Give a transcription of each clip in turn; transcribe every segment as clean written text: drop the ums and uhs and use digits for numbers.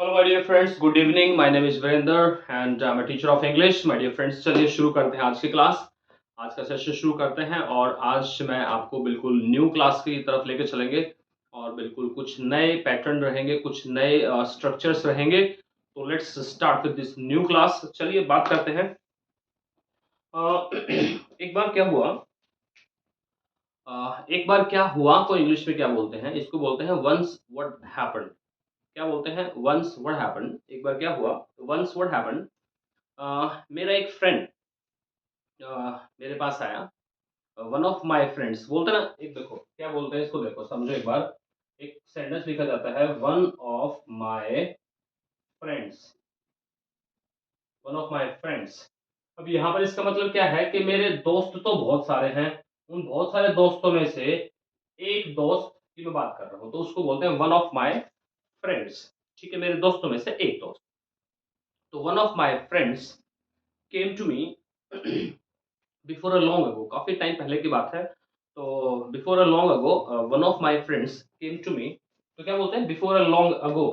Hello my dear friends, good evening. My name is Virendra and I am a teacher of English. My dear friends, चलिए शुरू करते हैं आज की class. आज का सेशन शुरू करते हैं और आज मैं आपको बिल्कुल न्यू क्लास की तरफ लेके चलेंगे और बिल्कुल कुछ नए पैटर्न रहेंगे, कुछ नए स्ट्रक्चर्स रहेंगे। तो let's start with this new class. चलिए बात करते हैं। एक बार क्या हुआ, एक बार क्या हुआ को इंग्लिश में क्या बोलते हैं? इसको बोलते हैं वंस व्हाट हैपेंड। क्या बोलते हैं? Once what happened. एक बार क्या हुआ, वंस व्हाट हैपेंड। मेरा एक फ्रेंड मेरे पास आया। वन ऑफ माय फ्रेंड्स बोलते हैं ना, एक देखो क्या बोलते हैं, इसको देखो समझो एक बार। एक सेंटेंस लिखा जाता है one of my friends, one of my friends. अब यहाँ पर इसका मतलब क्या है कि मेरे दोस्त तो बहुत सारे हैं, उन बहुत सारे दोस्तों में से एक दोस्त की मैं बात कर रहा हूँ, तो उसको बोलते हैं वन ऑफ माय फ्रेंड्स। ठीक है, मेरे दोस्तों में से एक दोस्त। तो one of my friends came to me before a long ago. काफी टाइम पहले की बात है। तो before a long ago one of my friends came to me. तो क्या बोलते हैं बिफोर अ लॉन्ग अगो,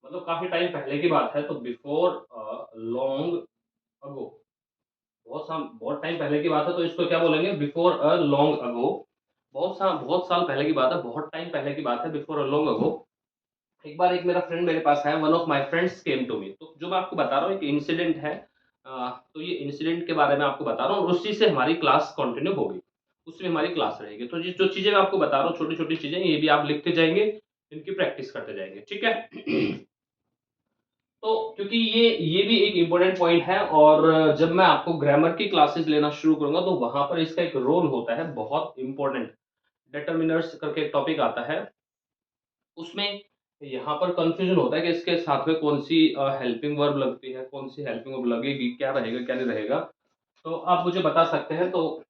मतलब काफी टाइम पहले की बात है। तो बिफोर अ लॉन्ग अगो, बहुत टाइम पहले की बात है, तो इसको क्या बोलेंगे? बिफोर अ लॉन्ग अगो। बहुत साल पहले की बात है, बहुत टाइम पहले की बात है, बिफोर अ लॉन्ग अगो। एक बार एक मेरा फ्रेंड मेरे पास आया, one of my friends came to me. तो जो मैं आपको बता रहा हूँ एक इंसिडेंट है। तो ये इंसिडेंट के बारे में आपको बता रहा हूँ और उसी से हमारी क्लास कंटिन्यू होगी, उसमें हमारी क्लास रहेगी। तो जो चीजें मैं आपको बता रहा हूँ, छोटी छोटी चीजें, ये भी आप लिखते जाएंगे, इनकी प्रैक्टिस करते जाएंगे, ठीक है? तो क्योंकि ये भी एक इम्पोर्टेंट पॉइंट है, और जब मैं आपको ग्रामर की क्लासेस लेना शुरू करूंगा तो वहां पर इसका एक रोल होता है बहुत इंपॉर्टेंट। डिटर्मिनर्स करके एक टॉपिक आता है, उसमें यहाँ पर कंफ्यूजन होता है कि इसके साथ में कौन सी हेल्पिंग वर्ब लगती है, कौन सी हेल्पिंग वर्ब लगेगी, क्या रहेगा क्या नहीं रहेगा। तो आप मुझे बता सकते हैं। तो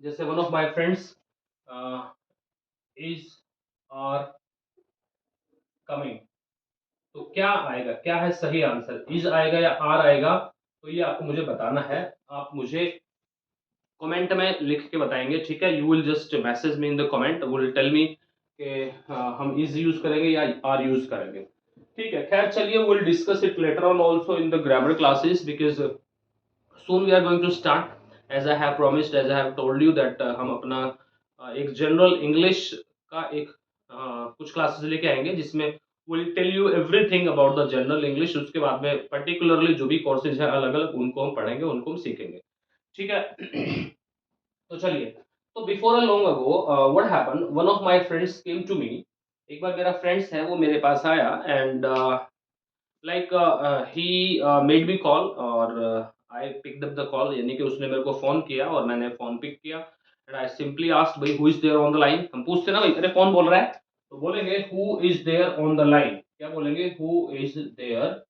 जैसे one of my friends is are coming, तो क्या आएगा, क्या है सही आंसर? इज आएगा या आर आएगा? तो ये आपको मुझे बताना है। आप मुझे कमेंट में लिख के बताएंगे, ठीक है? You will just message me in the comment, will tell me कि हम इज यूज करेंगे या आर यूज करेंगे। ठीक है, खैर चलिए, will discuss it later on also in the grammar classes, because soon we are going to start, as I have promised, as I have told you that हम अपना एक जनरल इंग्लिश का एक कुछ क्लासेस लेके आएंगे जिसमें will tell you everything about the general English. उसके बाद में पर्टिकुलरली जो भी कोर्सेज है अलग अलग, उनको हम पढ़ेंगे, उनको हम सीखेंगे, ठीक है? तो चलिए, तो before a long ago what happened, one of my friends came to me. एक बार मेरा फ्रेंड्स है वो मेरे पास आया, and like he made me call, और I picked up the call, यानी कि उसने मेरे को फोन किया और मैंने फोन पिक किया। एंड आई सिंपली आस्क्ड, भाई who is there on the line? हम पूछते ना भाई, अरे कौन बोल रहा है, तो बोलेंगे who is there on the line. क्या बोलेंगे? Who is there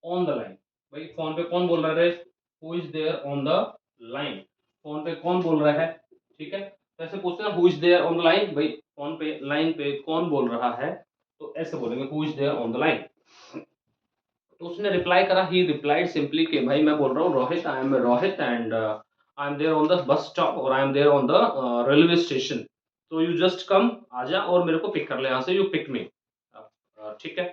on the line. भाई फोन पे कौन बोल रहा है? Who is there on the line, phone पे कौन बोल रहा है? ठीक है, तो ऐसे पूछते हैं who is there on the line, भाई फोन पे लाइन पे कौन बोल रहा है, तो ऐसे बोलेंगे who is there on the line. तो उसने रिप्लाई करा, ही रिप्लाइड सिंपली कि भाई मैं बोल रहा हूँ Rohit, I am Rohit, and I am there on the bus stop, और I am there on the railway station. तो यू जस्ट कम, आजा और मेरे को पिक कर ले यहाँ से, यू पिक मी। ठीक है,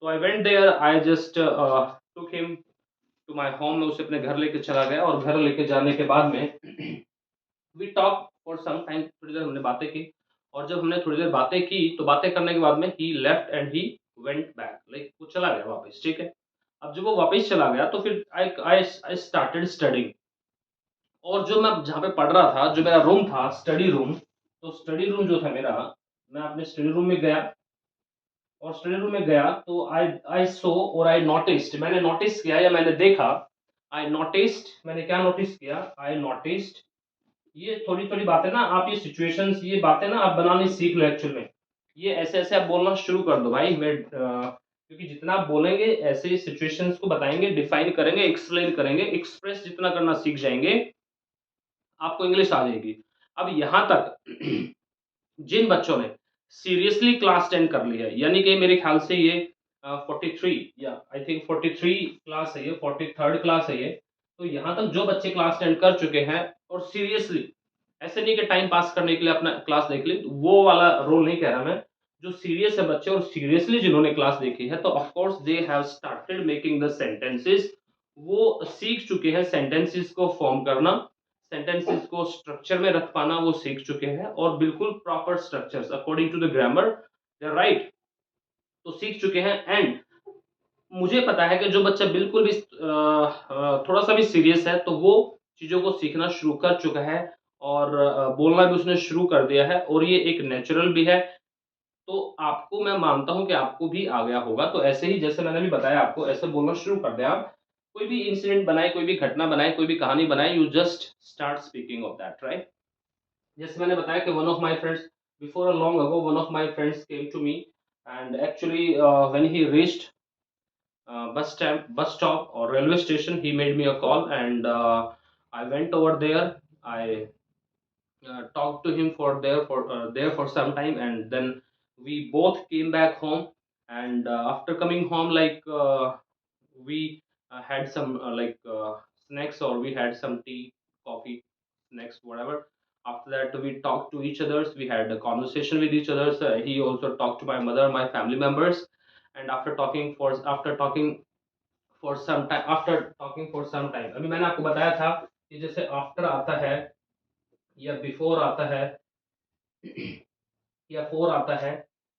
तो I went there, I just took him to my home. मैं उसे अपने घर लेके चला गया, और घर लेके जाने के बाद में we talk for some time, थोड़ी देर हमने बातें की। और जब हमने थोड़ी देर बातें की, तो बातें करने के बाद में ही left and he went back, like वो चला गया वापस, ठीक है? अब जब वो वापस चला गया तो फिर आई आई आई स्टार्टेड स्टडिंग। और जो मैं जहाँ पे पढ़ रहा था, जो मेरा रूम था, स्टडी रूम, तो स्टडी रूम जो था मेरा, मैं अपने स्टडी रूम में गया। और स्टडी रूम में गया तो आई आई सो, और आई नोटिस्ड, मैंने नोटिस किया या मैंने देखा, आई नोटिस्ड, मैंने क्या नोटिस किया? I noticed. ये थोड़ी थोड़ी बातें ना आप, ये सिचुएशंस, ये बातें ना आप बनानी सीख लो एक्चुअल में। ये ऐसे ऐसे आप बोलना शुरू कर दो भाई। मैं क्योंकि जितना आप बोलेंगे ऐसे सिचुएशंस को बताएंगे, डिफाइन करेंगे, एक्सप्लेन करेंगे, एक्सप्रेस जितना करना सीख जाएंगे, आपको इंग्लिश आ जाएगी। अब यहाँ तक जिन बच्चों ने सीरियसली क्लास 10 कर लिया है, यानी कि मेरे ख्याल से ये 43 या आई थिंक 43 क्लास है, ये 43rd क्लास है ये। तो यहाँ तक जो बच्चे क्लास 10 कर चुके हैं और सीरियसली, ऐसे नहीं कि टाइम पास करने के लिए अपना क्लास देख ली, वो वाला रोल नहीं कह रहा मैं। जो सीरियस है बच्चे और सीरियसली जिन्होंने क्लास देखी है, तो of course they have started making the sentences. वो सीख चुके हैं सेंटेंसेस को फॉर्म करना, सेंटेंसेस को स्ट्रक्चर में रख पाना वो सीख चुके हैं, और बिल्कुल proper structures according to the grammar they are right, तो सीख चुके हैं। एंड मुझे पता है कि जो बच्चा बिल्कुल भी थोड़ा सा भी सीरियस है, तो वो चीज़ों को सीखना शुरू कर चुका है, और बोलना भी उसने शुरू कर दिया है, और ये एक नेचुरल भी है। तो आपको मैं मानता हूँ कि आपको भी आ गया होगा, तो ऐसे ही जैसे मैंने भी बताया आपको, ऐसे बोलना शुरू कर दें आप। कोई भी इंसिडेंट बनाए, कोई भी घटना बनाए, कोई भी कहानी बनाए, you just start speaking of that, right? जैसे मैंने बताया कि one of my friends, before a long ago, one of my friends came to me, and actually when he reached bus stop or railway station, he made me a call, and I went over there. I talked to him for there for some time, and then we both came back home. And after coming home, like we had some snacks, or we had some tea, coffee, snacks, whatever. After that, we talked to each others. We had a conversation with each others. He also talked to my mother, my family members, and after talking for some time, after talking for some time, अभी मैंने आपको बताया था कि जैसे after आता है, या बिफोर आता है, या फोर आता है,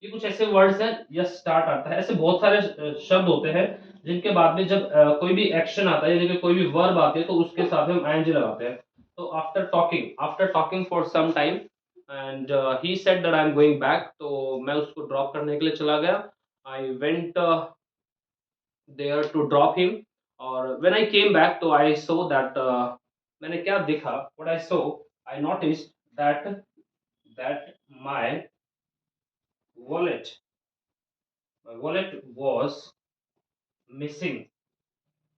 ये कुछ ऐसे वर्ड्स हैं, या स्टार्ट आता है, ऐसे बहुत सारे शब्द होते हैं जिनके बाद में जब कोई भी एक्शन आता है, यानी कि कोई भी वर्ब आती है, तो उसके साथ में हम आईएनजी लगाते हैं। तो after talking for some time, and he said that I am going back, तो मैं उसको ड्रॉप करने के लिए चला गया। I went there to drop him, और व्हेन आई केम बैक, तो आई सो दैट, मैंने क्या देखा, what I saw, I noticed that that my wallet my wallet was missing.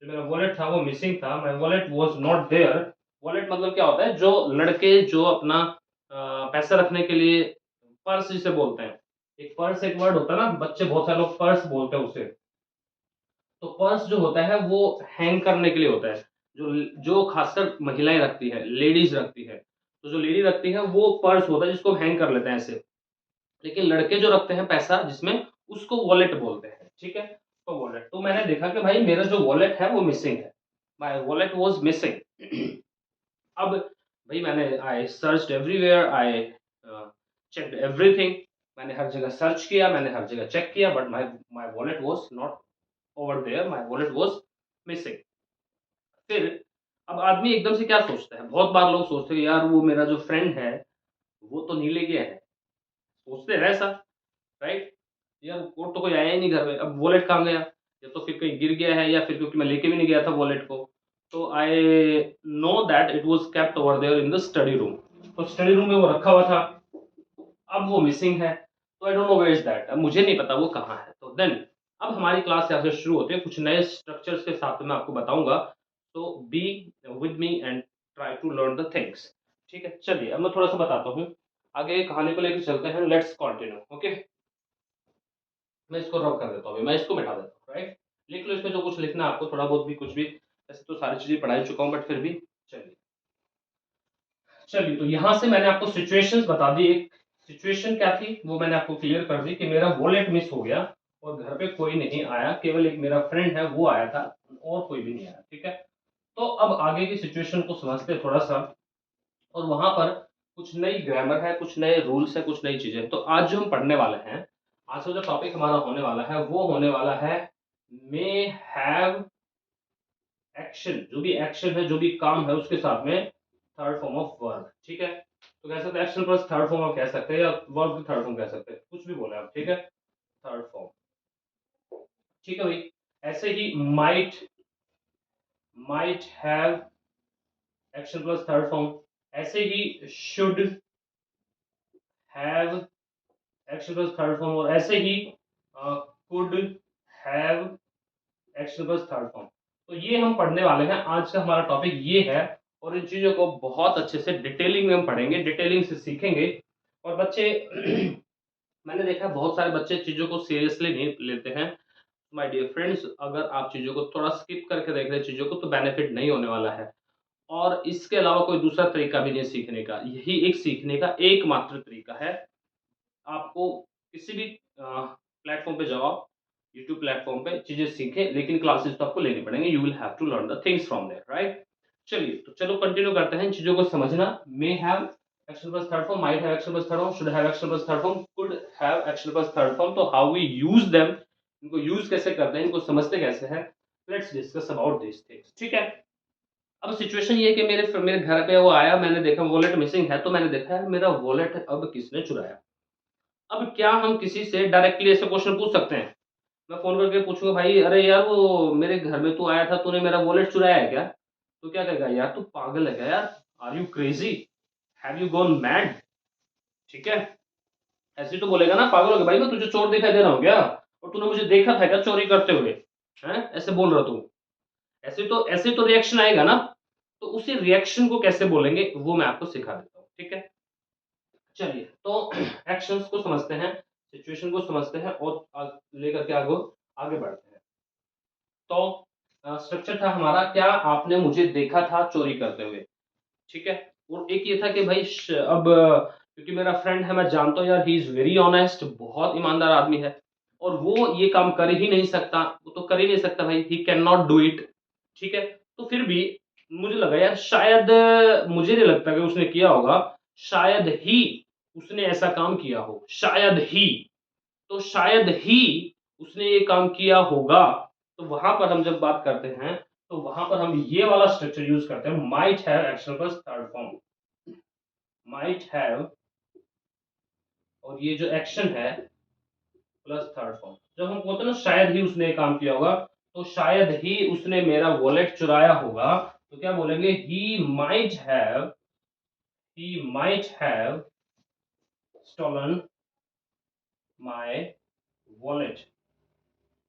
जो मेरा वॉलेट था वो मिसिंग था, my wallet was not there. Wallet मतलब क्या होता है, जो लड़के जो अपना पैसा रखने के लिए पर्स जिसे बोलते हैं, एक पर्स एक वर्ड होता है ना, बच्चे बहुत सारे लोग पर्स बोलते हैं उसे। तो पर्स जो होता है वो हैंग करने के लिए होता है, जो जो खासकर महिलाएं रखती है, लेडीज रखती है। तो जो लेडी रखती है वो पर्स होता है जिसको हैंग कर लेते हैं ऐसे। लेकिन लड़के जो रखते हैं पैसा जिसमें, उसको वॉलेट बोलते हैं, ठीक है? तो वॉलेट, तो मैंने देखा कि भाई मेरा जो वॉलेट है वो मिसिंग है, माय वॉलेट वाज मिसिंग। अब भाई मैंने, I searched everywhere, I checked everything, मैंने हर जगह सर्च किया, मैंने हर जगह चेक किया, but my my wallet was not over there, my wallet was missing. फिर अब आदमी एकदम से क्या सोचता है, बहुत बार लोग सोचते हैं यार वो मेरा जो फ्रेंड है वो तो नहीं ले गया है, सोचते हैं ऐसा, राइट? यार वो तो कोई आया ही नहीं घर में, अब वॉलेट कहाँ गया, या तो फिर कहीं गिर गया है, या फिर क्योंकि मैं लेके भी नहीं गया था वॉलेट को। तो I know that it was kept over there in the study room, तो स्टडी रूम में वो रखा हुआ था। अब वो मिसिंग है, तो I don't know where is that, अब मुझे नहीं पता वो कहाँ है। तो देन अब हमारी क्लास यहाँ से शुरू होती है, कुछ नए स्ट्रक्चर्स के साथ मैं आपको बताऊंगा, तो be with me and try to learn the things. ठीक है, चलिए अब मैं थोड़ा सा बताता हूँ, आगे कहानी को लेकर चलते हैं, लेट्स कंटिन्यू। ओके, मैं इसको रब कर देता हूँ, अभी मैं इसको मिटा देता हूँ, राइट? लिख लो इसमें जो कुछ लिखना है आपको, थोड़ा बहुत भी, कुछ भी, ऐसे तो सारी चीजें पढ़ा ही चुका हूँ, बट फिर भी चलिए। चलिए, तो यहाँ से मैंने आपको सिचुएशंस बता दी। एक सिचुएशन क्या थी वो मैंने आपको क्लियर कर दी कि मेरा वॉलेट मिस हो गया, और घर पे कोई नहीं आया, केवल एक मेरा फ्रेंड है वो आया था, और कोई भी नहीं आया, ठीक है? तो अब आगे की सिचुएशन को समझते हैं थोड़ा सा, और वहां पर कुछ नई ग्रामर है, कुछ नए रूल्स है, कुछ नई चीजें। तो आज जो हम पढ़ने वाले हैं, आज का जो टॉपिक हमारा होने वाला है वो होने वाला है मे हैव एक्शन। जो भी एक्शन है, जो भी काम है, उसके साथ में थर्ड फॉर्म ऑफ वर्ब, ठीक है? तो कह सकते हैं एक्शन प्लस थर्ड फॉर्म आप कह सकते हैं, या वर्ब की थर्ड फॉर्म कह सकते हैं, कुछ भी बोले आप, ठीक है? थर्ड फॉर्म, ठीक है भाई। ऐसे ही might have action plus third form, ऐसे ही should have action plus third form, और ऐसे ही could have action plus third form. तो ये हम पढ़ने वाले हैं, आज का हमारा टॉपिक ये है, और इन चीजों को बहुत अच्छे से डिटेलिंग में हम पढ़ेंगे, डिटेलिंग से सीखेंगे। और बच्चे मैंने देखा बहुत सारे बच्चे चीजों को सीरियसली नहीं लेते हैं। माय डियर फ्रेंड्स, अगर आप चीजों को थोड़ा स्किप करके देख रहे हैं चीजों को, तो बेनिफिट नहीं होने वाला है। और इसके अलावा कोई दूसरा तरीका भी नहीं है सीखने का, यही एक सीखने का एकमात्र तरीका है। आपको किसी भी प्लेटफॉर्म पे जाओ, यूट्यूब प्लेटफॉर्म पे चीजें सीखें, लेकिन क्लासेस तो आपको लेने पड़ेंगे, you will have to learn the things from there, right. चलिए तो चलो कंटिन्यू करते हैं इन चीजों को समझना। May have action plus third form, might have action plus third form, should have action plus third form, could have action plus third form. तो how we use them, इनको यूज कैसे करते हैं, इनको समझते कैसे हैं, let's discuss about this things, ठीक है। अब सिचुएशन ये है कि मेरे घर पे वो आया, मैंने देखा वॉलेट मिसिंग है, तो मैंने देखा यार मेरा वॉलेट अब किसने चुराया। अब क्या हम किसी से डायरेक्टली ऐसे क्वेश्चन पूछ सकते हैं? मैं फोन करके पूछूंगा भाई अरे यार वो मेरे घर में तू आया था, तूने मेरा वॉलेट चुराया है क्या? तो क्या कहेगा, यार तू पागल है क्या यार, are you crazy, have you gone mad, ठीक है। ऐसे ही तो बोलेगा ना, पागल हो गया भाई, मैं तुझे चोर दिखाई दे रहा हूँ क्या, और तूने मुझे देखा था क्या चोरी करते हुए, हैं ऐसे बोल रहा तू। ऐसे तो रिएक्शन आएगा ना। तो उसी रिएक्शन को कैसे बोलेंगे वो मैं आपको सिखा देता हूँ, ठीक है। चलिए तो एक्शंस को समझते हैं, सिचुएशन को समझते हैं और लेकर के आगे आगे बढ़ते हैं। तो स्ट्रक्चर था हमारा, क्या आपने मुझे देखा था चोरी करते हुए, ठीक है। और एक ये था कि भाई अब क्योंकि मेरा फ्रेंड है, मैं जानता हूँ यार ही इज वेरी ऑनेस्ट, बहुत ईमानदार आदमी है, और वो ये काम कर ही नहीं सकता, वो तो कर ही नहीं सकता भाई, he can not do it, ठीक है। तो फिर भी मुझे लगा यार शायद, मुझे नहीं लगता कि उसने किया होगा, शायद ही उसने ऐसा काम किया हो, शायद ही। तो शायद ही उसने ये काम किया होगा। तो वहां पर हम जब बात करते हैं, तो वहां पर हम ये वाला स्ट्रक्चर यूज करते हैं, might have action plus third form, might have, और ये जो एक्शन है प्लस थर्ड फॉर्म। जब हम बोलते हैं ना शायद ही उसने ये काम किया होगा, तो शायद ही उसने मेरा वॉलेट चुराया होगा, तो क्या बोलेंगे, he might have stolen my wallet.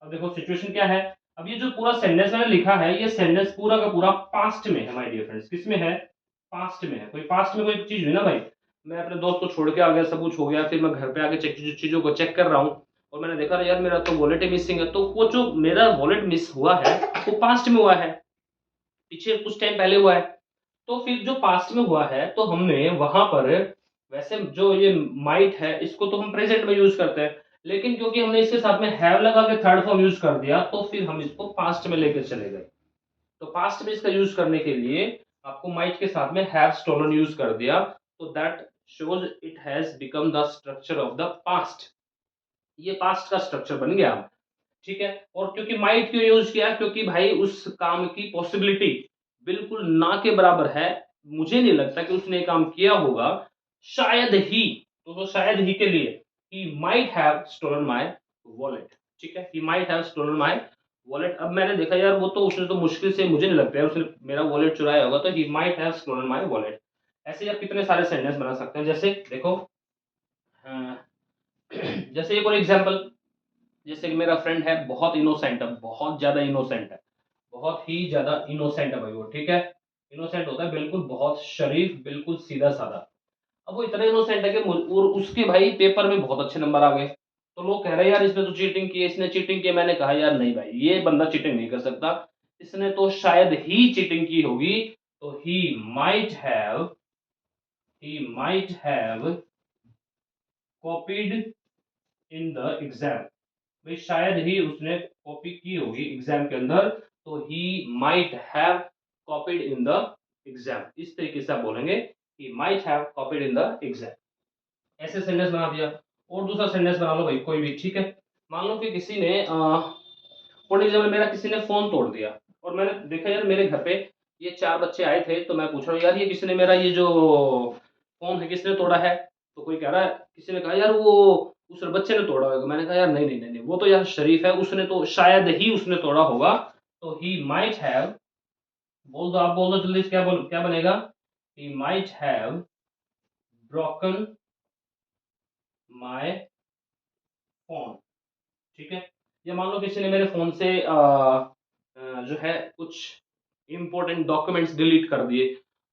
अब देखो सिचुएशन क्या है। अब ये जो पूरा सेंटेंस मैंने लिखा है, ये सेंटेंस पूरा का पूरा पास्ट में है माय डियर फ्रेंड्स, किस में है, पास्ट में है। कोई पास्ट में कोई चीज हुई ना भाई, मैं अपने दोस्त को छोड़ के आ गया, सब कुछ हो गया, फिर मैं घर पे आके चीजों को चेक कर रहा हूँ, और मैंने देखा यार मेरा तो वॉलेट ही मिसिंग है, तो वो जो मेरा वॉलेट मिस हुआ है वो पास्ट में हुआ है, पीछे कुछ टाइम पहले हुआ है। तो फिर जो पास्ट में हुआ है, तो हमने वहां पर, वैसे जो ये माइट है इसको तो हम प्रेजेंट में यूज करते हैं, लेकिन क्योंकि हमने इसके साथ में हैव लगा के थर्ड फॉर्म यूज कर दिया, तो फिर हम इसको पास्ट में लेकर चले गए। तो पास्ट में इसका यूज करने के लिए आपको माइट के साथ में हैव स्टोलन यूज कर दिया, तो that shows it has become the structure of the past, ये पास्ट का स्ट्रक्चर बन गया, ठीक है। और क्योंकि माइट क्यों यूज किया, क्योंकि भाई उस काम की पॉसिबिलिटी बिल्कुल ना के बराबर है, मुझे नहीं लगता कि उसने काम किया होगा, शायद ही। तो शायद ही के लिए he might have stolen my wallet, ठीक है, he might have stolen my wallet. अब मैंने देखा यार वो तो उसने तो मुश्किल से, मुझे नहीं लगता है उसने मेरा वॉलेट चुराया होगा, तो he might have stolen my wallet. ऐसे ही आप कितने सारे सेंटेंस बना सकते हैं, जैसे देखो जैसे एक और एग्जांपल, जैसे कि मेरा फ्रेंड है बहुत इनोसेंट है, बहुत ज्यादा इनोसेंट है, बहुत ही ज्यादा इनोसेंट है भाई वो, ठीक है। इनोसेंट होता है बिल्कुल, बहुत शरीफ, बिल्कुल सीधा साधा। अब वो इतना इनोसेंट है कि और उसके भाई पेपर में बहुत अच्छे नंबर आ गए, तो लोग कह रहे हैं यार इसने तो चीटिंग की है, इसने चीटिंग की है। मैंने कहा यार नहीं भाई, ये बंदा चीटिंग नहीं कर सकता, इसने तो शायद ही चीटिंग की होगी। तो he might have copied in the exam, भाई शायद ही उसने कॉपी की होगी एग्जाम के अंदर, तो he might have copied in the exam, इस तरीके से आप बोलेंगे, he might have copied in the exam. ऐसे सेंटेंस बना दिया। और दूसरा सेंटेंस बना लो भाई कोई भी, ठीक है। मान लो कि किसी ने फॉर एग्जाम्पल मेरा किसी ने फोन तोड़ दिया, और मैंने देखा यार मेरे घर पे ये चार बच्चे आए थे, तो मैं पूछ रहा हूँ यार ये किसी ने मेरा ये जो फोन है किसने तोड़ा है। तो कोई कह रहा है, किसी ने कहा यार वो उस बच्चे ने तोड़ा होगा। मैंने कहा यार नहीं नहीं नहीं नहीं, वो तो यार शरीफ है, उसने तो शायद ही उसने तोड़ा होगा। तो ही माइट हैव, बोल दो, आप बोल दो जल्दी से, क्या बनेगा, ही might have broken my phone, ठीक है। या मान लो किसी ने मेरे फोन से जो है कुछ इंपॉर्टेंट डॉक्यूमेंट्स डिलीट कर दिए,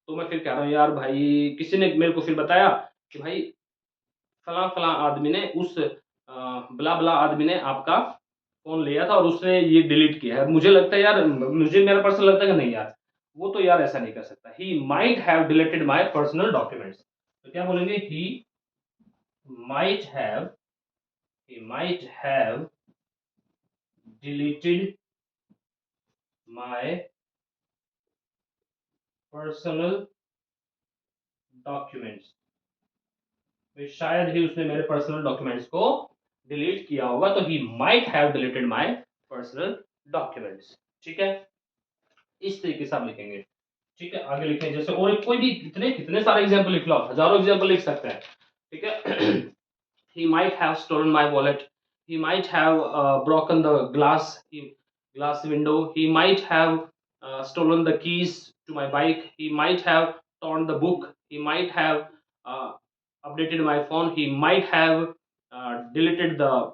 तो मैं फिर कह रहा हूँ यार भाई किसी ने मेरे को फिर बताया कि भाई फला फला आदमी ने उस बला बला आदमी ने आपका फोन लिया था और उसने ये डिलीट किया है। मुझे लगता है यार, मुझे मेरा पर्सनल लगता है कि नहीं यार, वो तो यार ऐसा नहीं कर सकता, ही might have deleted my personal documents. तो क्या बोलेंगे, he might have he might have deleted my personal documents। तो शायद ही उसने मेरे पर्सनल डॉक्यूमेंट्स को डिलीट किया होगा, तो he might have deleted my personal documents. ठीक है, इस तरीके से आप लिखेंगे। ठीक है, आगे लिखें जैसे, और कोई भी कितने कितने सारे एग्जांपल लिख लो, हजारों एग्जांपल लिख सकते हैं। ठीक है, he might have stolen my wallet, he might have broken the glass window, he might have stolen the keys to my bike, he might have torn the book, he might have uh, updated my phone, he might have deleted the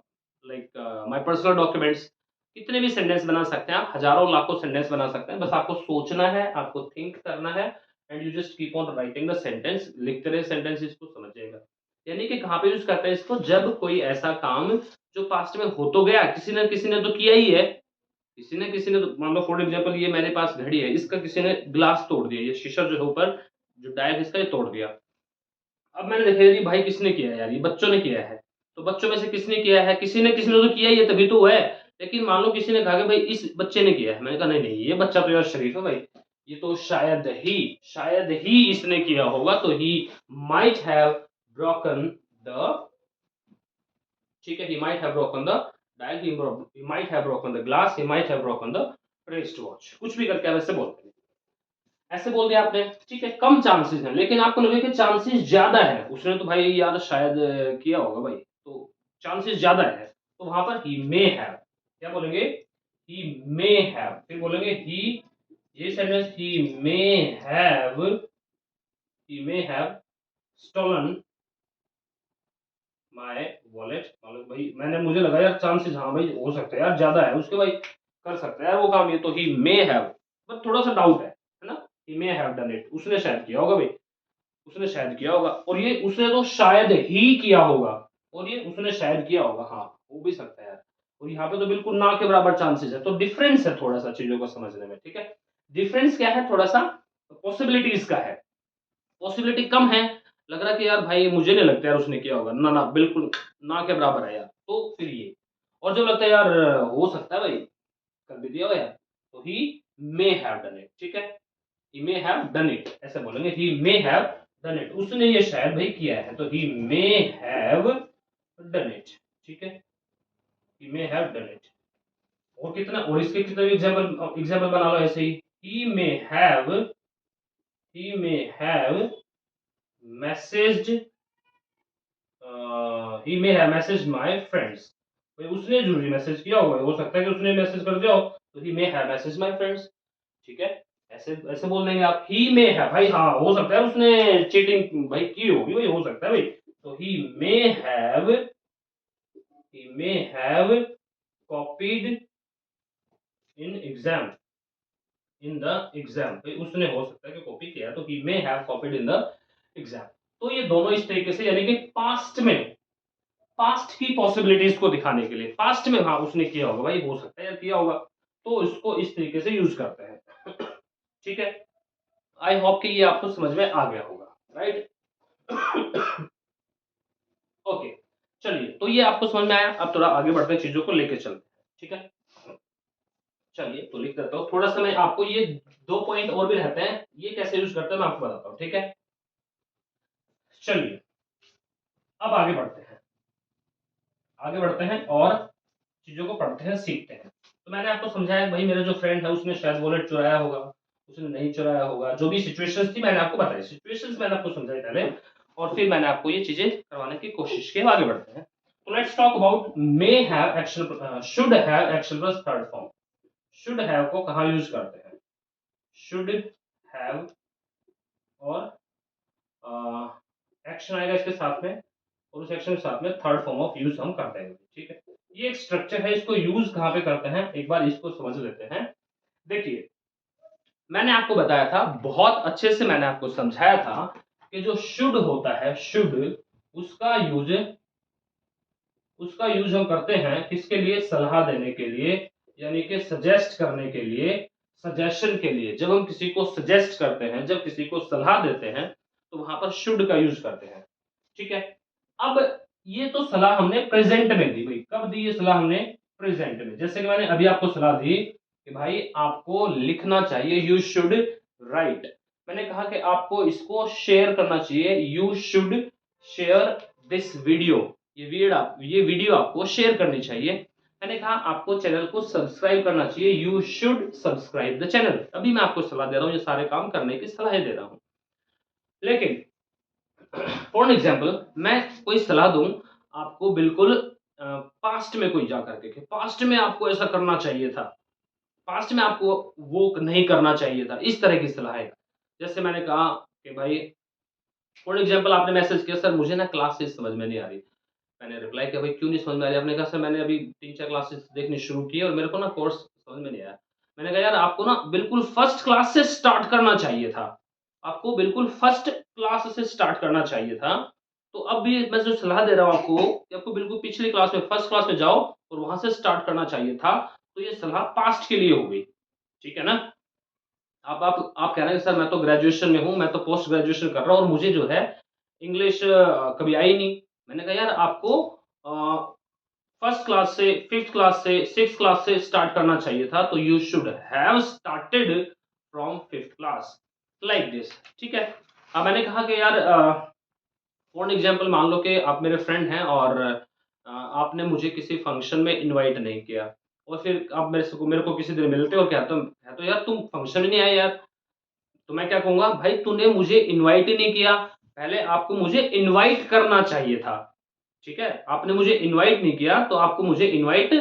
my personal documents। कितने भी sentence बना सकते हैं आप, हजारों लाखों sentence बना सकते हैं, बस आपको सोचना है, आपको थिंक करना है, and you just keep on writing the sentence, लिखते रहे सेंटेंस, इसको समझिएगा। यानी कि कहाँ पे यूज करते हैं इसको, जब कोई ऐसा काम जो पास्ट में हो तो गया, किसी ने तो किया ही है, किसी ने तो, मान लो फॉर एग्जांपल ये मेरे पास घड़ी है, इसका किसी ने ग्लास तोड़ दिया, ये शीशा जो है ऊपर जो डायल है इसका, ये तोड़ दिया। अब मैंने देखा ये भाई किसने किया है यार, ये बच्चों ने किया है, तो बच्चों में से किसने किया है, किसी ने तो किया ही है, तभी तो है। लेकिन मान लो किसी ने कहा कि भाई इस बच्चे ने किया है, मैंने कहा नहीं नहीं, ये बच्चा तो यार शरीफ है भाई, ये तो शायद ही इसने किया होगा, तो he might have broken the, ठीक है, he might have broken the dial, he might have broken the glass, he might have broken the wrist watch, कुछ भी करके आप ऐसे बोलते हैं, ऐसे बोल दिया आपने। ठीक है, कम चांसेस हैं, लेकिन आपको लगे कि चांसेस ज्यादा है, उसने तो भाई यार शायद किया होगा भाई, तो चांसेस ज्यादा है, तो वहां पर he may have, क्या बोलेंगे, he may have, फिर बोलेंगे he, ये sentence he may have stolen my wallet, मतलब भाई मैंने, मुझे लगा यार चांसेस, हाँ भाई हो सकता है यार, ज्यादा है उसके भाई, कर सकता है यार वो काम, ये तो ही मे हैव, बट थोड़ा सा डाउट है ना, ही मे हैव डन इट, उसने शायद किया होगा भाई, उसने शायद किया होगा, और ये उसने तो शायद ही किया होगा, और ये उसने शायद किया होगा, हाँ हो भी सकता है यार, और यहाँ पे तो बिल्कुल ना के बराबर चांसेस है, तो डिफरेंस है थोड़ा सा चीजों को समझने में। ठीक है, डिफरेंस क्या है, थोड़ा सा पॉसिबिलिटीज का है, पॉसिबिलिटी कम है, लग रहा कि यार भाई मुझे नहीं लगता यार उसने किया होगा, ना ना बिल्कुल ना के बराबर है यार, तो फिर ये, और जो लगता है यार हो सकता है भाई कर भी दिया होगा यार, तो he may have done it. ठीक है, he may have done it, ऐसे बोलेंगे, he may have done it, उसने ये शायद भाई किया है, तो he may have done it. ठीक है, he may have done it, और कितना, और इसके कितने एग्जाम्पल बना लो ऐसे ही, he may have, he may have messaged he may have messaged my friends, भाई उसने जरूरी मैसेज किया होगा, हो सकता है कि उसने मैसेज कर दिया हो, तो he may have messaged my friends। ठीक है, ऐसे ऐसे बोल देंगे आप, he may have, भाई हाँ हो सकता है उसने चीटिंग भाई की होगी भाई, हो सकता है भाई, तो he may have copied in exam, in the exam, भाई उसने हो सकता है कि कॉपी किया, तो he may have copied in the exam. तो ये दोनों इस तरीके से, यानी कि पास्ट में, पास्ट की पॉसिबिलिटीज को दिखाने के लिए, पास्ट में हाँ उसने किया होगा भाई, हो सकता है या किया होगा, तो इसको इस तरीके से यूज करते हैं। ठीक है, आई होप कि ये आपको समझ में आ गया होगा, राइट। ओके, चलिए, तो ये आपको समझ में आया, अब थोड़ा आगे बढ़ते हैं, चीजों को लेके चलते हैं। ठीक है, चलिए तो लिख देता हूँ, थोड़ा सा मैं आपको ये 2 पॉइंट और भी रहते हैं, ये कैसे यूज करते हैं मैं आपको बताता हूँ। ठीक है, चलिए अब आगे बढ़ते हैं, आगे बढ़ते हैं और चीजों को पढ़ते हैं, सीखते हैं। तो मैंने आपको समझाया भाई मेरा जो फ्रेंड है उसने शायद वॉलेट चुराया होगा, उसने नहीं चुराया होगा, जो भी सिचुएशंस थी मैंने आपको बताई, सिचुएशंस मैंने आपको समझाई पहले, और फिर मैंने आपको ये चीजें करवाने की कोशिश की। आगे बढ़ते हैं, तो let's talk about may have action, should have action plus third form. Should have को कहाँ यूज करते हैं, शुड हैव और एक्शन आएगा इसके साथ में, और उस एक्शन के साथ में थर्ड फॉर्म ऑफ यूज हम करते हैं। ठीक है, ये एक स्ट्रक्चर है, इसको यूज कहाँ पे करते हैं एक बार इसको समझ लेते हैं। देखिए, मैंने आपको बताया था, बहुत अच्छे से मैंने आपको समझाया था कि जो शुड होता है, शुड, उसका यूज हम करते हैं किसके लिए, सलाह देने के लिए, यानी कि सजेस्ट करने के लिए, सजेशन के लिए। जब हम किसी को सजेस्ट करते हैं, जब किसी को सलाह देते हैं, तो वहां पर शुड का यूज करते हैं। ठीक है, अब ये तो सलाह हमने प्रेजेंट में दी भाई। कब दी ये सलाह हमने? प्रेजेंट में। जैसे कि मैंने अभी आपको सलाह दी कि भाई आपको लिखना चाहिए, यू शुड राइट। मैंने कहा कि आपको इसको शेयर करना चाहिए, you should share this video. ये वीडियो आपको शेयर करनी चाहिए। मैंने कहा आपको चैनल को सब्सक्राइब करना चाहिए, you should subscribe the channel. अभी मैं आपको सलाह दे रहा हूँ, ये सारे काम करने की सलाह दे रहा हूँ। लेकिन फॉर एग्जाम्पल मैं कोई सलाह दूं आपको, बिल्कुल पास्ट में कोई जा करके कि पास्ट में आपको ऐसा करना चाहिए था, पास्ट में आपको वो नहीं करना चाहिए था, इस तरह की सलाह है। जैसे मैंने कहा कि भाई फॉर एग्जाम्पल आपने मैसेज किया, सर मुझे ना क्लासेस समझ में नहीं आ रही। मैंने रिप्लाई किया, भाई क्यों नहीं समझ में आ रही? आपने कहा सर मैंने अभी 3-4 क्लासेस देखनी शुरू की है और मेरे को ना कोर्स समझ में नहीं आया। मैंने कहा यार आपको ना बिल्कुल फर्स्ट क्लास से स्टार्ट करना चाहिए था। आपको बिल्कुल फर्स्ट क्लास से स्टार्ट करना चाहिए था। तो अब भी मैं जो सलाह दे रहा हूँ आपको कि आपको बिल्कुल पिछली क्लास में फर्स्ट क्लास में जाओ और वहाँ से स्टार्ट करना चाहिए था। तो ये सलाह पास्ट के लिए हो गई। ठीक है ना? आप कह रहे हैं सर मैं तो ग्रेजुएशन में हूँ, मैं तो पोस्ट ग्रेजुएशन कर रहा हूँ और मुझे जो है इंग्लिश कभी आई नहीं। मैंने कहा यार आपको फर्स्ट क्लास से, फिफ्थ क्लास से, सिक्स क्लास से स्टार्ट करना चाहिए था। तो you should have started from fifth class like this. ठीक है? अब मैंने कहा कि यार फॉर एग्जाम्पल मान लो कि आप मेरे फ्रेंड हैं और आपने मुझे किसी फंक्शन में इनवाइट नहीं किया और फिर आप मेरे को किसी दिन मिलते हो और कहते हो है तो यार तुम फंक्शन में नहीं आए यार। तो मैं क्या कहूँगा, भाई तूने मुझे इनवाइट ही नहीं किया, पहले आपको मुझे इनवाइट करना चाहिए था। ठीक है? आपने मुझे इनवाइट नहीं किया तो आपको मुझे इनवाइट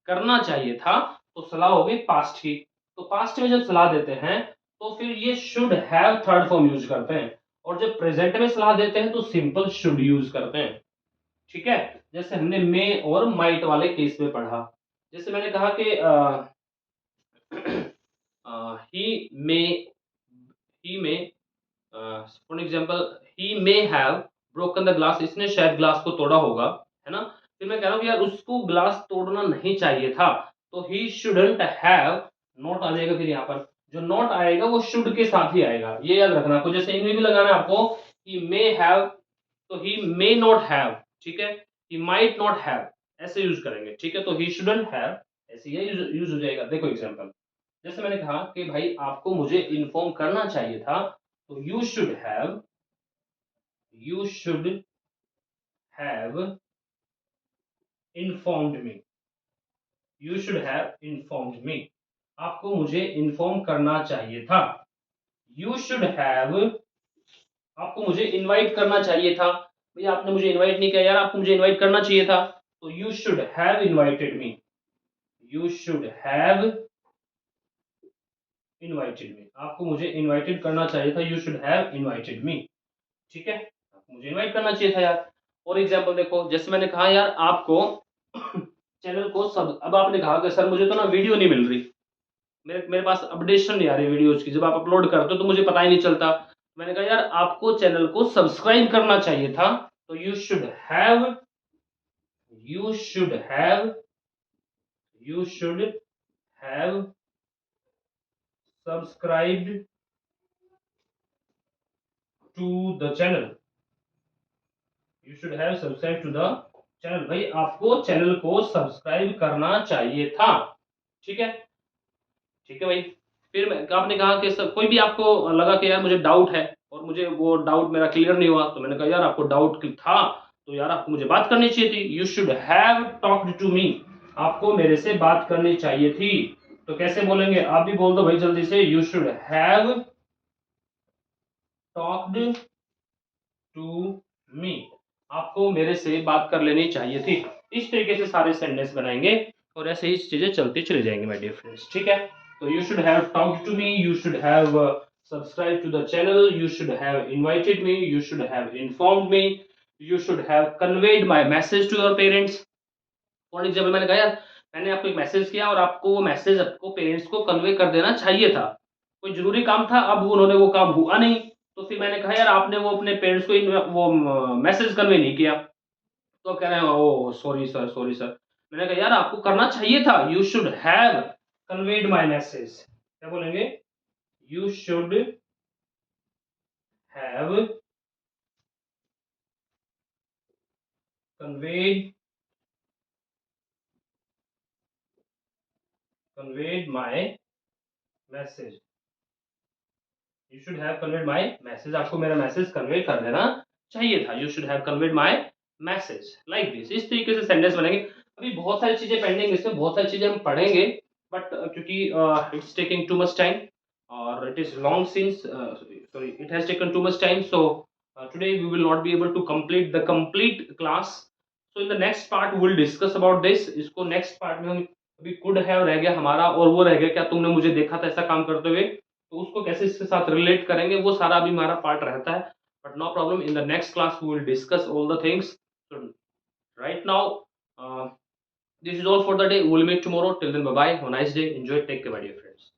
करना चाहिए था। तो सलाह हो गई पास्ट की। तो पास्ट में जब सलाह देते हैं तो फिर ये should have third form use करते हैं, और जब प्रेजेंट में सलाह देते हैं तो सिंपल शुड यूज करते हैं। ठीक है? जैसे हमने मे और माइट वाले केस में पढ़ा। जैसे मैंने कहा कि he may he may for example he may have broken the glass, इसने शायद ग्लास को तोड़ा होगा, है ना? फिर मैं कह रहा हूँ कि यार उसको ग्लास तोड़ना नहीं चाहिए था। तो ही शुडंट हैव, नॉट आ जाएगा। फिर यहाँ पर जो नॉट आएगा वो शुड के साथ ही आएगा, ये याद रखना आपको। जैसे इनमें भी लगाना है आपको, ही मे हैव तो ही मे नॉट हैव। ठीक है? ही माइट नॉट हैव, ऐसे यूज करेंगे। ठीक है? तो ही शुडंट हैव ऐसे ये यूज हो जाएगा। देखो एग्जाम्पल, जैसे मैंने कहा कि भाई आपको मुझे इन्फॉर्म करना चाहिए था, तो you should have informed me. You should have informed मी। आपको मुझे इन्फॉर्म करना चाहिए था। यू शुड हैव, आपको मुझे इनवाइट करना चाहिए था। भैया आपने मुझे इनवाइट नहीं किया यार, आपको मुझे इनवाइट करना चाहिए था। तो you should have invited me. You should have invited मी। आपको मुझे इनवाइटेड करना चाहिए था, यू शुड हैव इनवाइटेड मी। ठीक है? आपको मुझे इनवाइट करना चाहिए था यार। और एग्जांपल देखो, जैसे मैंने कहा यार आपको चैनल को सब, अब आपने कहा कि सर मुझे तो ना वीडियो नहीं मिल रही, मेरे मेरे पास अपडेशन नहीं आ रही वीडियोज की, जब आप अपलोड करते हो तो मुझे पता ही नहीं चलता। मैंने कहा यार आपको चैनल को सब्सक्राइब करना चाहिए था। तो you should have you should have subscribed to the channel. You should have subscribe to the channel. भाई आपको चैनल को सब्सक्राइब करना चाहिए था। ठीक है? ठीक है भाई। फिर आपने कहा कि सर कोई भी आपको लगा कि यार मुझे डाउट है और मुझे वो डाउट मेरा क्लियर नहीं हुआ, तो मैंने कहा यार आपको डाउट था तो यार आपको मुझे बात करनी चाहिए थी। You should have talked to me. आपको मेरे से बात करनी चाहिए थी। तो कैसे बोलेंगे? आप भी बोल दो भाई जल्दी से, you should have talked to me. आपको मेरे से बात कर लेनी चाहिए थी। इस तरीके से सारे सेंटेंस बनाएंगे और ऐसे ही चीजें चलती चली जाएंगी माय डियर फ्रेंड्स। ठीक है? तो you should have talked to me, you should have subscribe to the channel, you should have invited me, you should have informed me, you should have conveyed my message to your parents. For example मैंने कहा यार मैंने आपको एक message किया और आपको वो मैसेज आपको पेरेंट्स को कन्वे कर देना चाहिए था, कोई जरूरी काम था, अब उन्होंने वो काम हुआ नहीं। तो फिर मैंने कहा यार आपने वो अपने पेरेंट्स को वो मैसेज कन्वे नहीं किया। तो कह रहे हैं ओ सॉरी सर, सॉरी सर। मैंने कहा यार आपको करना चाहिए था, you should have conveyed my message. क्या बोलेंगे? You should have conveyed my message. You should have conveyed my message. आपको मेरा मैसेज कन्वे कर देना चाहिए था. You should have conveyed my message like this. इस तरीके से सेंटेंस बनेंगे. अभी बहुत सारी चीजें पेंडिंग, इसमें बहुत सारी चीजें हम पढ़ेंगे, बट क्योंकि it's taking too much time और it is long since sorry, it has taken too much time, so today we will not be able to complete the complete class. So in the next part we will discuss about this. इसको next part में हम, अभी could have रह गया हमारा, और वो रह गया क्या तुमने मुझे देखा था ऐसा काम करते हुए, तो उसको कैसे इसके साथ रिलेट करेंगे, वो सारा अभी हमारा पार्ट रहता है. But no problem, in the next class we will discuss all the things. Right now this is all for the day. We will meet tomorrow. Till then, bye bye. Have a nice day. Enjoy. Take care, my dear friends.